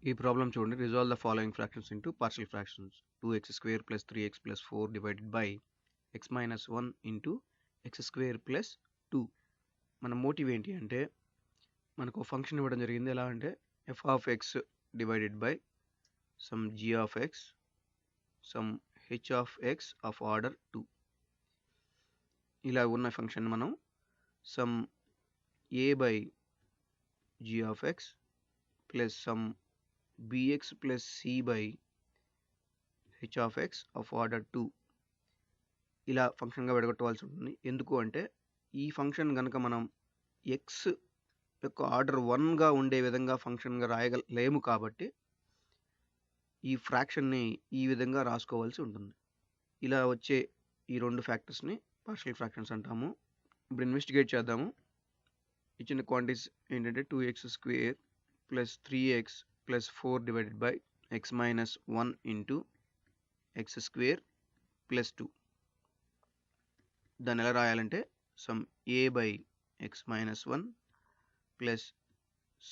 ఈ ప్రాబ్లం చూడండి. Resolve the following fractions into partial fractions. 2x² + 3x + 4 divided by x - 1 into x² + 2. మన motive ఏంటి అంటే మనకు ఒక ఫంక్షన్ ఇవ్వడం జరిగింది. ఎలా అంటే f(x) divided by some g(x), some h(x) of order 2. ఇలా ఉన్న ఫంక్షన్ మనం some a by g(x) plus some bx plus c by h(x) of order 2 ఇలా ఫంక్షన్గా విడగొట్టవలసి ఉంటుంది. ఎందుకు అంటే ఈ ఫంక్షన్ కనుక మనం x యొక్క ఆర్డర్ 1గా ఉండే విధంగా ఫంక్షన్గా రాయలేము కాబట్టి ఈ ఫ్రాక్షన్ని ఈ విధంగా రాసుకోవాల్సి ఉంటుంది. ఇలా వచ్చే ఈ రెండు ఫ్యాక్టర్స్ని పార్షియల్ ఫ్రాక్షన్స్ అంటాము. ఇప్పుడు ఇన్వెస్టిగేట్ చేద్దాము. ఇచ్చిన క్వాంటిటీస్ ఏంటంటే 2x² plus 3x plus 4 divided by x - 1 into x² plus 2. దాన్ని ఎలా రాయాలంటే some a by x - 1 plus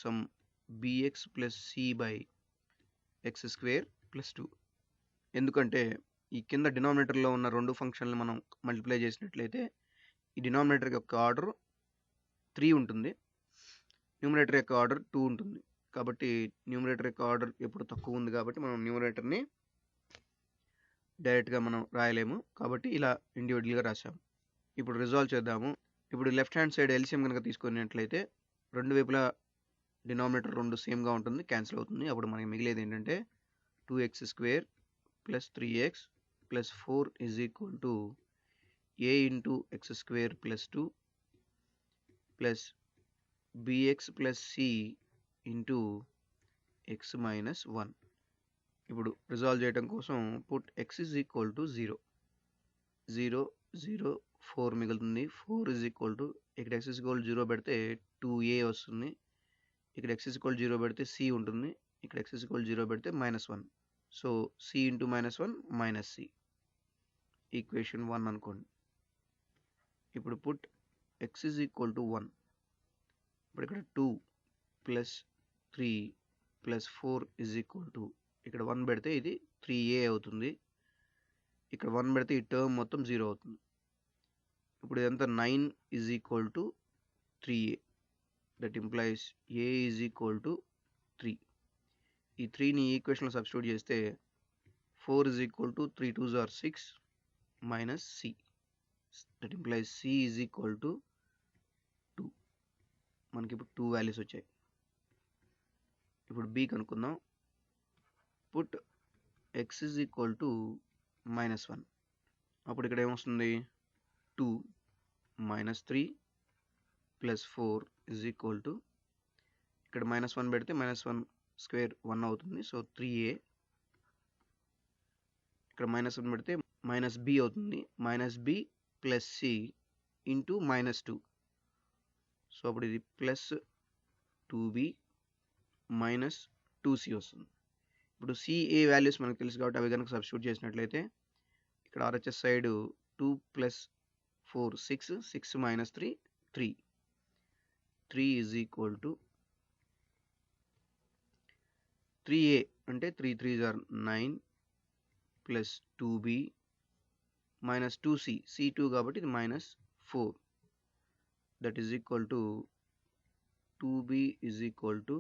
some bx plus c by x² plus 2. ఎందుకంటే ఈ కింద డినామినేటర్లో ఉన్న రెండు ఫంక్షన్లు మనం మల్టిప్లై చేసినట్లయితే ఈ డినామినేటర్ యొక్క ఆర్డర్ 3 ఉంటుంది, న్యూమరేటర్ యొక్క ఆర్డర్ 2 ఉంటుంది. కాబట్టి న్యూమరేటర్ యొక్క ఆర్డర్ ఎప్పుడు తక్కువ ఉంది కాబట్టి మనం న్యూమరేటర్ని డైరెక్ట్గా మనం రాయలేము. కాబట్టి ఇలా ఇండివిజువల్గా రాసాము. ఇప్పుడు రిజాల్వ్ చేద్దాము. ఇప్పుడు లెఫ్ట్ హ్యాండ్ సైడ్ ఎల్సిఎం కనుక తీసుకున్నట్లయితే రెండు వైపులా డినామినేటర్ రెండు సేమ్గా ఉంటుంది, క్యాన్సిల్ అవుతుంది. అప్పుడు మనకి మిగిలేది ఏంటంటే 2x² plus 3x plus 4 is equal to a into x² plus 2 plus bx plus c into x - 1. ఇప్పుడు రిజాల్వ్ చేయడం కోసం put x is equal to 0 0 0 4 మిగులుతుంది. 4 ఈజ్ ఈక్వల్ టు ఇక్కడ x ఈజ్ ఈక్వల్ 0 పెడితే 2a వస్తుంది. ఇక్కడ x ఈజ్ ఈక్వల్ 0 పెడితే c ఉంటుంది. ఇక్కడ x ఈజ్ ఈక్వల్ 0 పెడితే -1. So c into -1 minus c, equation 1 అనుకోండి. ఇప్పుడు put x is equal to 1. ఇప్పుడు ఇక్కడ 2 plus 3 plus 4 is equal to ఇక్కడ 1 పెడితే ఇది 3a అవుతుంది. ఇక్కడ 1 పెడితే ఈ టర్మ్ మొత్తం 0 అవుతుంది. ఇప్పుడు ఇదంతా 9 is equal to 3a. That implies a is equal to 3. ఈ 3ని ఈక్వేషన్లో సబ్స్టిట్యూట్ చేస్తే 4 is equal to 3 2s are 6 minus c. That implies c is equal to 2. మనకి ఇప్పుడు 2 వాల్యూస్ వచ్చాయి. ఇప్పుడు b కనుక్కుందాం. Put x is equal to -1. అప్పుడు ఇక్కడ ఏమొస్తుంది 2 -3 ప్లస్ 4 ఈజ్ ఈక్వల్ టు ఇక్కడ -1 పెడితే -1² 1 అవుతుంది. So 3a. ఇక్కడ -1 పెడితే -b అవుతుంది. -b plus c into -2. So అప్పుడు ఇది ప్లస్ 2b మైనస్ 2c వస్తుంది. ఇప్పుడు ca వాల్యూస్ మనకు తెలుసు కాబట్టి అవి కనుక సబ్స్టిట్యూట్ చేసినట్లయితే ఇక్కడ RHS side 2 plus 4 6 6 minus 3 3 3 is equal to 3a అంటే 3 3s are 9 plus 2b minus 2c c2 కాబట్టి ఇది -4. That is equal to 2b is equal to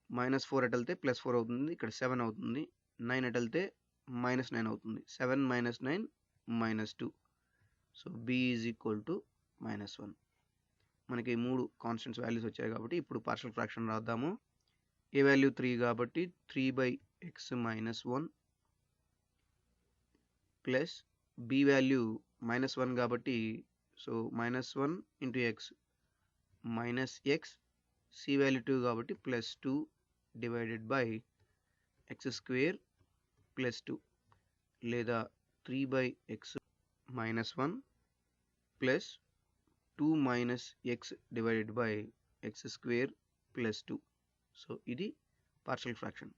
-4 ఎటు వెళ్తే +4 అవుతుంది. ఇక్కడ 7 అవుతుంది. 9 ఎటు వెళ్తే -9 అవుతుంది. 7 - 9 -2. So b is equal to -1. మనకి 3 కాన్స్టెంట్స్ వాల్యూస్ వచ్చాయి కాబట్టి ఇప్పుడు పార్షియల్ ఫ్రాక్షన్ రాద్దాము. a వాల్యూ 3 కాబట్టి 3 by x - 1 plus b value -1 కాబట్టి so -1 into x minus x, c value 2 కాబట్టి plus 2 divided by x² plus 2 లేదా 3 by x -1 plus 2 minus x divided by x² plus 2. So ఇది partial fraction.